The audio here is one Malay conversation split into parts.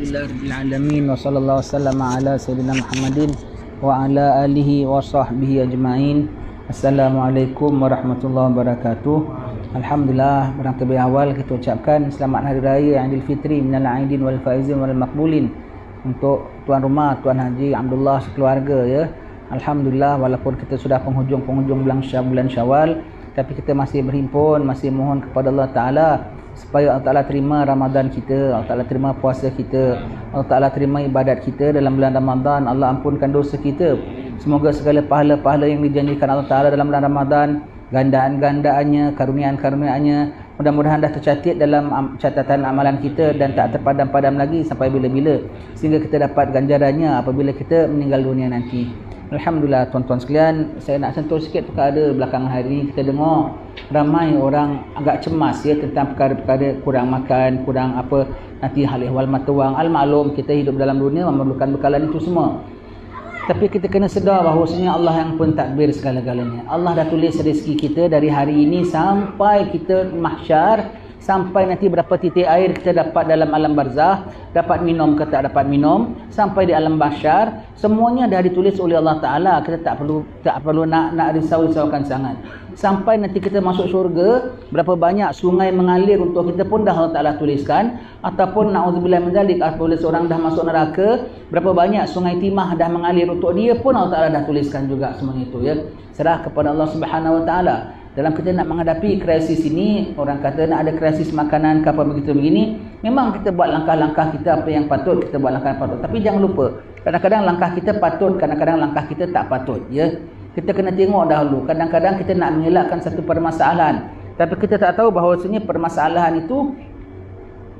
Alhamdulillahirabbil alamin wa sallallahu wasallam ala sayyidina Muhammadin wa ala alihi wa sahbihi ajmain. Assalamualaikum warahmatullahi wabarakatuh. Alhamdulillah, barang terlebih awal kita ucapkan selamat hari raya Aidilfitri minal aidin wal faizin wal maqbulin untuk tuan rumah, tuan Haji Abdullah sekeluarga ya. Alhamdulillah, walaupun kita sudah penghujung bulan Syawal, tapi kita masih berhimpun, masih mohon kepada Allah Ta'ala supaya Allah Ta'ala terima Ramadan kita, Allah Ta'ala terima puasa kita, Allah Ta'ala terima ibadat kita dalam bulan Ramadan. Allah ampunkan dosa kita. Semoga segala pahala-pahala yang dijanjikan Allah Ta'ala dalam bulan Ramadan, gandaan-gandaannya, karuniaan-karuniaannya, mudah-mudahan dah tercatat dalam catatan amalan kita dan tak terpadam-padam lagi sampai bila-bila, sehingga kita dapat ganjarannya apabila kita meninggal dunia nanti. Alhamdulillah tuan-tuan sekalian, saya nak sentuh sikit perkara belakangan hari ni. Kita dengar ramai orang agak cemas ya tentang perkara-perkara kurang makan, kurang apa, nanti hal ehwal mata wang. Al-maklum kita hidup dalam dunia memerlukan bekalan itu semua. Tapi kita kena sedar bahawasanya Allah yang pentadbir segala-galanya. Allah dah tulis rezeki kita dari hari ini sampai kita mahsyar, sampai nanti berapa titik air kita dapat dalam alam barzah, dapat minum ke tak dapat minum, sampai di alam mahsyar, semuanya dah ditulis oleh Allah Ta'ala. Kita tak perlu nak risaukan sangat. Sampai nanti kita masuk syurga, berapa banyak sungai mengalir untuk kita pun dah Allah Ta'ala tuliskan. Ataupun na'udzubillah min dzalik, apabila seorang dah masuk neraka, berapa banyak sungai timah dah mengalir untuk dia pun Allah Ta'ala dah tuliskan juga semua itu ya. Serah kepada Allah Subhanahu Wa Ta'ala. Dalam kita nak menghadapi krisis ini, orang kata nak ada krisis makanan ke apa begitu begini, memang kita buat langkah-langkah kita apa yang patut, kita buat langkah yang patut. Tapi jangan lupa, kadang-kadang langkah kita patut, kadang-kadang langkah kita tak patut ya. Kita kena tengok dahulu. Kadang-kadang kita nak mengelakkan satu permasalahan, tapi kita tak tahu bahawasanya permasalahan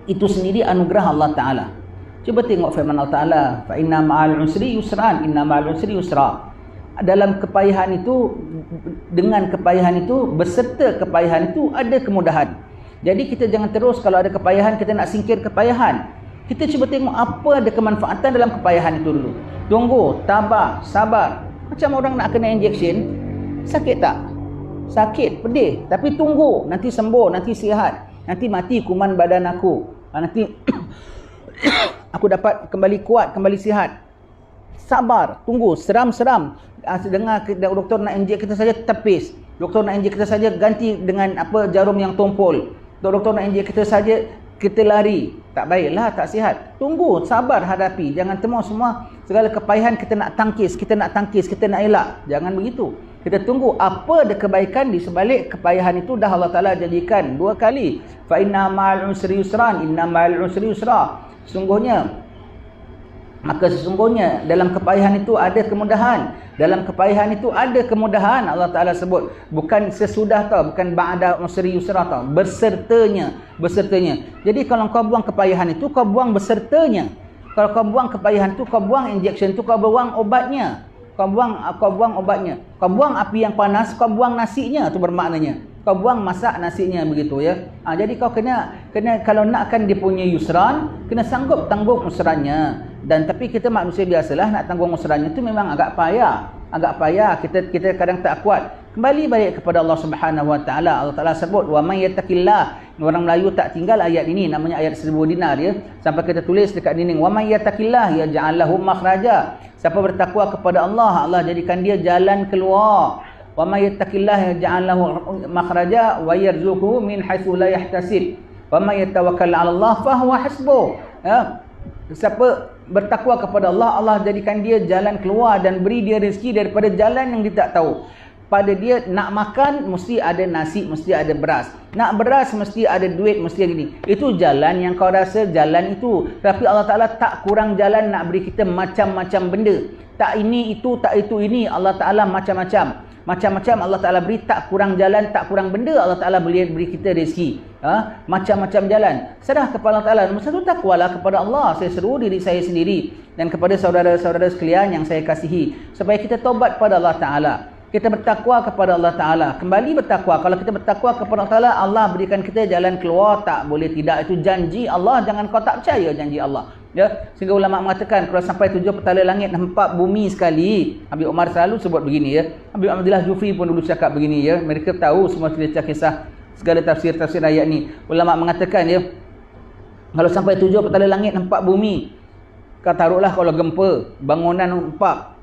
itu sendiri anugerah Allah Ta'ala. Cuba tengok firman Allah Ta'ala, fa inna ma'al usri yusran, inna ma'al usri yusra. Dalam kepayahan itu, dengan kepayahan itu, beserta kepayahan itu ada kemudahan. Jadi kita jangan terus kalau ada kepayahan kita nak singkir kepayahan. Kita cuba tengok apa ada kemanfaatan dalam kepayahan itu dulu. Tunggu, tabah, sabar. Macam orang nak kena injection, sakit tak? Sakit, pedih, tapi tunggu, nanti sembuh, nanti sihat, nanti mati kuman badan aku, nanti aku dapat kembali kuat, kembali sihat. Sabar, tunggu, seram-seram. Dengar doktor nak injek kita saja tepis, doktor nak injek kita saja ganti dengan apa jarum yang tumpul, doktor nak injek kita saja kita lari, tak baiklah, tak sihat. Tunggu, sabar, hadapi. Jangan semua segala kepayahan kita nak tangkis, kita nak elak. Jangan begitu. Kita tunggu apa ada kebaikan di sebalik kepayahan itu. Dah Allah Ta'ala janjikan 2 kali, fa inna ma'al usri yusran, inna ma'al usri yusra. Sesungguhnya dalam kepayahan itu ada kemudahan. Dalam kepayahan itu ada kemudahan. Allah Ta'ala sebut, bukan sesudah tau, bukan ba'da usri yusra tau, bersertanya. Jadi kalau kau buang kepayahan itu, kau buang bersertanya. Kalau kau buang kepayahan itu, kau buang injection itu, kau buang obatnya. Kau buang obatnya. Kau buang api yang panas, kau buang nasinya, itu bermaknanya. Kau buang masak nasinya begitu ya. Jadi kau kena kalau nakkan dia punya yusran, kena sanggup tanggung usrannya. Dan tapi kita manusia biasalah, nak tanggung usrannya itu memang agak payah. Kita kadang tak kuat. Kembali balik kepada Allah Subhanahu Wa Ta'ala. Allah Ta'ala sebut, wa may yattaqillah. Orang Melayu tak tinggal ayat ini, namanya ayat 1000 dinar ya. Sampai kita tulis dekat dinding, wa may yattaqillah yaj'al lahu makhraja. Siapa bertakwa kepada Allah, Allah jadikan dia jalan keluar. Wa may yattaqillah yaj'al lahu makhraja wa yarzuquhu min haitsu la yahtasib. Wa may yatawakkal 'ala Allah fa huwa hasbuh. Ya. Siapa bertakwa kepada Allah, Allah jadikan dia jalan keluar dan beri dia rezeki daripada jalan yang dia tak tahu. Pada dia nak makan mesti ada nasi, mesti ada beras. Nak beras mesti ada duit, mesti ada ini. Itu jalan yang kau rasa jalan itu. Tapi Allah Ta'ala tak kurang jalan nak beri kita macam-macam benda. Tak ini, itu, tak itu, ini. Allah Ta'ala macam-macam. Macam-macam Allah Ta'ala beri, tak kurang jalan, tak kurang benda. Allah Ta'ala beri kita rezeki. Macam-macam jalan. Serah kepada Allah Ta'ala. Nombor 1, takwalah kepada Allah. Saya seru diri saya sendiri dan kepada saudara-saudara sekalian yang saya kasihi, supaya kita taubat pada Allah Ta'ala. Kita bertakwa kepada Allah Ta'ala. Kembali bertakwa. Kalau kita bertakwa kepada Allah Ta'ala, Allah berikan kita jalan keluar. Tak boleh tidak. Itu janji Allah. Jangan kau tak percaya janji Allah. Ya, sehingga ulama mengatakan kalau sampai 7 petala langit nampak bumi sekali. Habib Umar selalu sebut begini ya. Habib Abdullah Jufri pun dulu cakap begini ya. Mereka tahu semua cerita kisah segala tafsir ayat ni. Ulama mengatakan ya, kalau sampai 7 petala langit nampak bumi, Kau taruhlah kalau gempa, bangunan empat,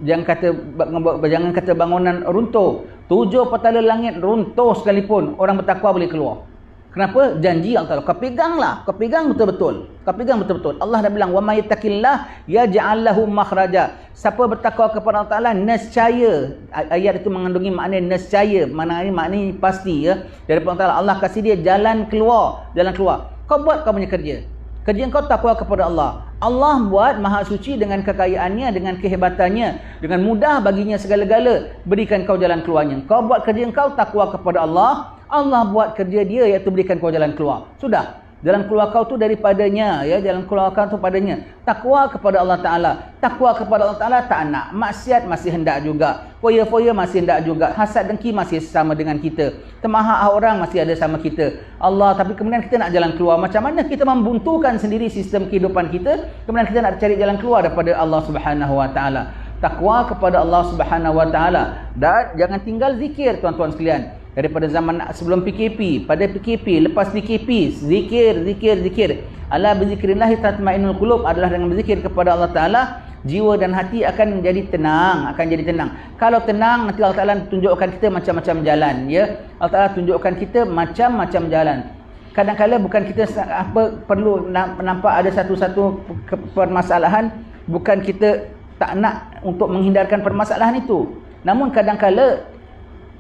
jangan kata bangunan runtuh, 7 petala langit runtuh sekalipun, orang bertakwa boleh keluar. Kenapa? Janji Allah Ta'ala. Kau peganglah, kau pegang betul-betul. Kau pegang betul-betul. Allah dah bilang, wa may yattaqillah yaj'al lahu makhraja. Siapa bertakwa kepada Allah Ta'ala, nescaya. Ayat itu mengandungi makna nescaya, maknanya pasti ya. Daripada Allah Ta'ala, Allah kasih dia jalan keluar, jalan keluar. Kau buat kau punya kerja. Kerja kau takwa kepada Allah. Allah buat maha suci dengan kekayaannya, dengan kehebatannya, dengan mudah baginya segala-gala, berikan kau jalan keluarnya. Kau buat kerja kau takwa kepada Allah, Allah buat kerja dia, iaitu berikan kau jalan keluar. Sudah. Jalan keluar kau tu daripadanya, ya, jalan keluar kau tu padanya. Takwa kepada Allah Ta'ala. Takwa kepada Allah Ta'ala tak nak. Maksiat masih hendak juga. Foya-foya masih hendak juga. Hasad dengki masih sama dengan kita. Temahak orang masih ada sama kita. Allah, tapi kemudian kita nak jalan keluar. Macam mana kita membuntukan sendiri sistem kehidupan kita, kemudian kita nak cari jalan keluar daripada Allah Subhanahu Wa Ta'ala. Takwa kepada Allah Subhanahu Wa Ta'ala. Dan jangan tinggal zikir, tuan-tuan sekalian. Daripada zaman sebelum PKP, pada PKP, lepas PKP, zikir. Ala bizikrillah tatmainnul qulub, adalah dengan berzikir kepada Allah Ta'ala, jiwa dan hati akan menjadi tenang, Kalau tenang, nanti Allah Ta'ala tunjukkan kita macam-macam jalan, ya. Allah Ta'ala tunjukkan kita macam-macam jalan. Kadang-kadang bukan kita perlu nampak ada satu-satu permasalahan, bukan kita tak nak untuk menghindarkan permasalahan itu. Namun kadang-kadang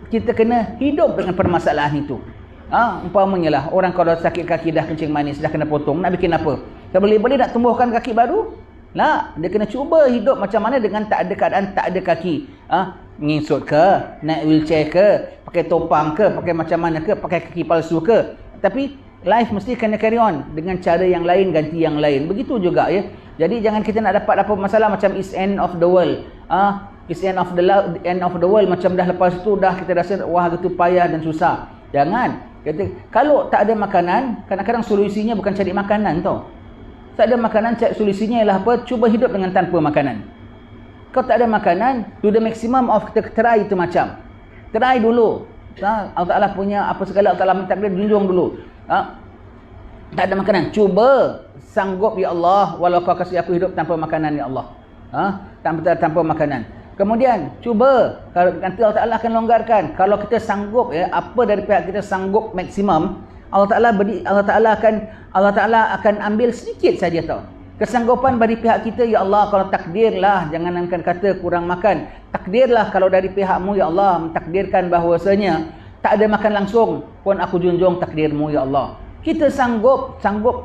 kita kena hidup dengan permasalahan itu. Umpamanya lah, orang kalau sakit kaki dah kencing manis, dah kena potong, nak bikin apa? Dia boleh nak tumbuhkan kaki baru? Lah, dia kena cuba hidup macam mana dengan tak ada keadaan, tak ada kaki. Mengisut ke, naik wheelchair ke, pakai topang ke, pakai macam mana ke, pakai kaki palsu ke. Tapi life mesti kena carry on dengan cara yang lain, ganti yang lain. Begitu juga ya. Jadi jangan kita nak dapat apa masalah macam is end of the world. It's end of the world, macam dah lepas tu dah kita rasa wah gitu payah dan susah. Jangan. Kalau tak ada makanan, kadang-kadang solusinya bukan cari makanan tau. Tak ada makanan, solusinya ialah apa? Cuba hidup dengan tanpa makanan. Kalau tak ada makanan, to the maximum of kita try itu macam. Try dulu. Allah Ta'ala punya apa segala, Allah Ta'ala mentakdir, junjung dulu. Tak ada makanan, cuba sanggup ya Allah, walau kau kasih aku hidup tanpa makanan ya Allah. Tanpa makanan. Kemudian cuba, kalau nanti Allah Ta'ala akan longgarkan. Kalau kita sanggup, ya, apa dari pihak kita sanggup maksimum, Allah Ta'ala akan ambil sedikit saja tau. Kesanggupan dari pihak kita, ya Allah, kalau takdirlah, jangan akan kata kurang makan. Takdirlah kalau dari pihakmu, ya Allah, mentakdirkan bahawasanya tak ada makan langsung pun aku junjung takdirmu, ya Allah. Kita sanggup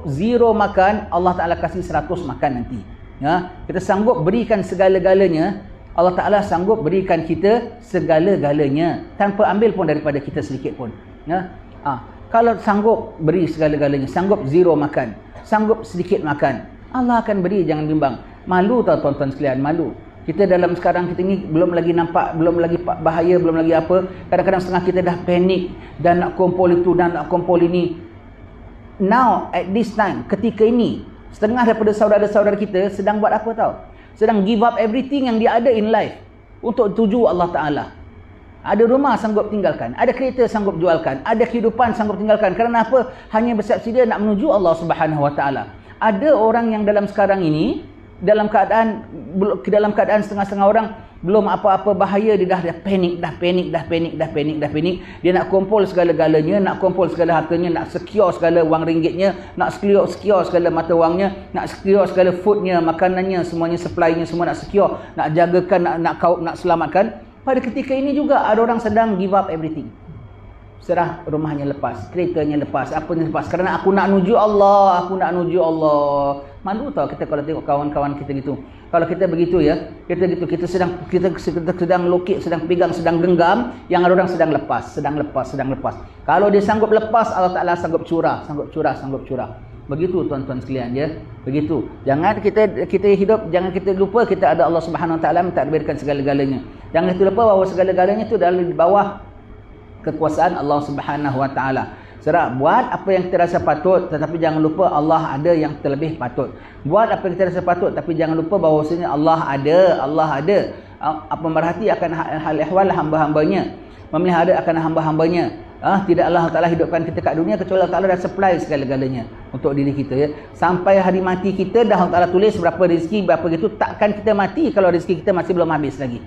zero makan, Allah Ta'ala kasih 100 makan nanti. Ya, kita sanggup berikan segala-galanya, Allah Ta'ala sanggup berikan kita segala-galanya tanpa ambil pun daripada kita sedikit pun. Ya? Kalau sanggup beri segala-galanya, sanggup zero makan, sanggup sedikit makan, Allah akan beri, jangan bimbang. Malu tau tuan-tuan sekalian, malu. Kita dalam sekarang kita ni belum lagi nampak, belum lagi bahaya, belum lagi apa. Kadang-kadang setengah kita dah panik dan nak kumpul itu dan nak kumpul ini. Now, at this time, ketika ini, setengah daripada saudara-saudara kita sedang buat apa tau? Sedang give up everything yang dia ada in life untuk tuju Allah Ta'ala. Ada rumah sanggup tinggalkan, ada kereta sanggup jualkan, ada kehidupan sanggup tinggalkan. Kerana apa? Hanya bersiap sedia nak menuju Allah Subhanahu Wa Ta'ala. Ada orang yang dalam sekarang ini, dalam keadaan setengah-setengah orang belum apa-apa bahaya, dia dah panik. Dia nak kumpul segala-galanya, nak kumpul segala hartanya, nak secure segala wang ringgitnya, nak secure segala mata wangnya, nak secure segala foodnya, makanannya, semuanya, supply-nya semua nak secure, nak jagakan, nak selamatkan. Pada ketika ini juga ada orang sedang give up everything. Serah rumahnya lepas, keretanya lepas, apanya lepas, kerana aku nak nuju Allah. Malu tau kita kalau tengok kawan-kawan kita gitu. Kalau kita begitu ya, kita sedang lokek, sedang pegang, sedang genggam, yang ada orang sedang lepas. Kalau dia sanggup lepas, Allah Ta'ala sanggup curah. Begitu tuan-tuan sekalian ya. Begitu. Jangan kita hidup, jangan kita lupa kita ada Allah Subhanahu Wa Ta'ala mentadbirkan segala-galanya. Jangan kita lupa bahawa segala-galanya itu adalah di bawah kekuasaan Allah Subhanahu Wa Ta'ala. Serah buat apa yang kita rasa patut, tetapi jangan lupa Allah ada yang terlebih patut. Buat apa yang kita rasa patut, tapi jangan lupa bahawasanya Allah ada. Apa merhati akan hal ehwal hamba-hambanya. memelihara akan hamba-hambanya. Tidaklah Allah Ta'ala hidupkan kita kat dunia kecuali Allah Ta'ala dah supply segala-galanya untuk diri kita, ya. Sampai hari mati kita dah Allah Ta'ala tulis berapa rezeki, berapa gitu. Takkan kita mati kalau rezeki kita masih belum habis lagi.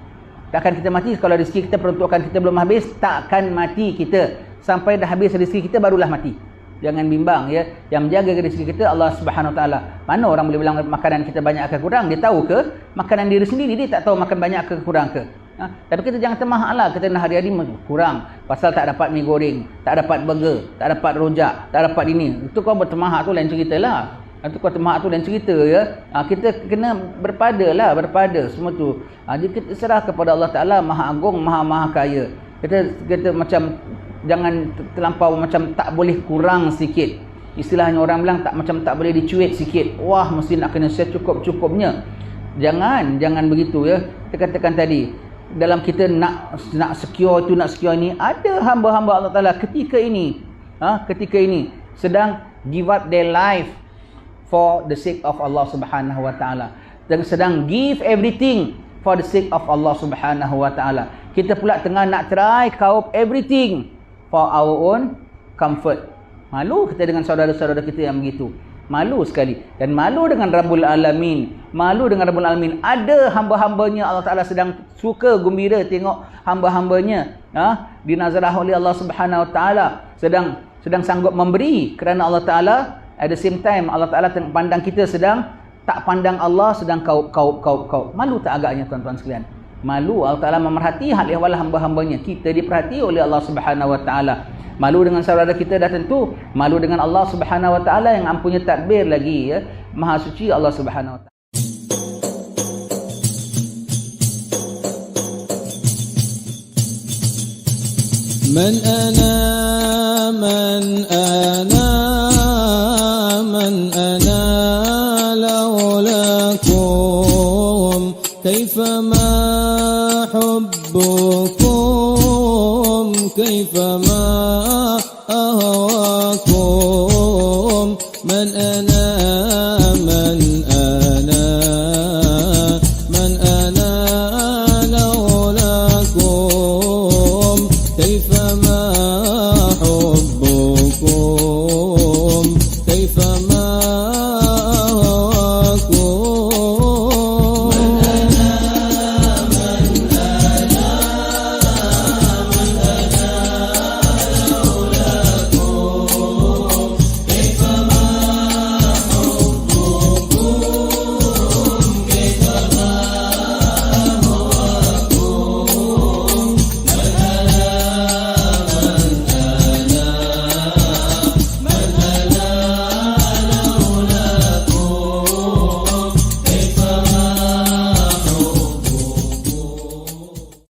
Takkan kita mati kalau rezeki kita, peruntukan kita belum habis. Takkan mati kita sampai dah habis rezeki kita barulah mati. Jangan bimbang, ya. Yang menjaga rezeki kita Allah Subhanahu Wa Taala. Mana orang boleh bilang makanan kita banyak ke kurang? Dia tahu ke makanan diri sendiri? Dia tak tahu makan banyak ke kurang ke. Tapi kita jangan termahak lah. Kita nak hari-hari kurang pasal tak dapat mi goreng, tak dapat burger, tak dapat rojak, tak dapat ini. Itu kau bertermahak tu lain cerita lah. Itu kau termahak tu lain cerita, ya. Kita kena berpada semua tu. Jadi kita serah kepada Allah Ta'ala Maha Agung, Maha Kaya. Kita macam jangan terlampau macam tak boleh kurang sikit. Istilahnya orang bilang macam tak boleh dicuit sikit. Wah, mesti nak kena secukup-cukupnya. Jangan begitu, ya. Kita katakan tadi, dalam kita nak secure itu, nak secure ini, ada hamba-hamba Allah Ta'ala ketika ini sedang give up their life for the sake of Allah Subhanahu Wa Ta'ala, dan sedang give everything for the sake of Allah Subhanahu Wa Ta'ala. Kita pula tengah nak try cope everything for our own comfort. Malu kita dengan saudara-saudara kita yang begitu. Malu sekali. Dan malu dengan Rabbul Alamin. Ada hamba-hambanya Allah Ta'ala sedang suka gembira tengok hamba-hambanya dinazarah oleh Allah Subhanahu Wa Ta'ala sedang sanggup memberi kerana Allah Ta'ala. At the same time Allah Ta'ala pandang kita sedang tak pandang Allah, sedang kaup. Malu tak agaknya tuan-tuan sekalian? Malu. Allah Ta'ala memerhati hal ehwal hamba-hambanya. Kita diperhati oleh Allah Subhanahu Wa Ta'ala. Malu dengan saudara kita dah tentu, malu dengan Allah Subhanahu Wa Ta'ala yang ampunya tadbir lagi, ya. Maha suci Allah Subhanahu Wa Ta'ala. Man ana laulakum kaifama hubbukum kaifama أهواكم من أنا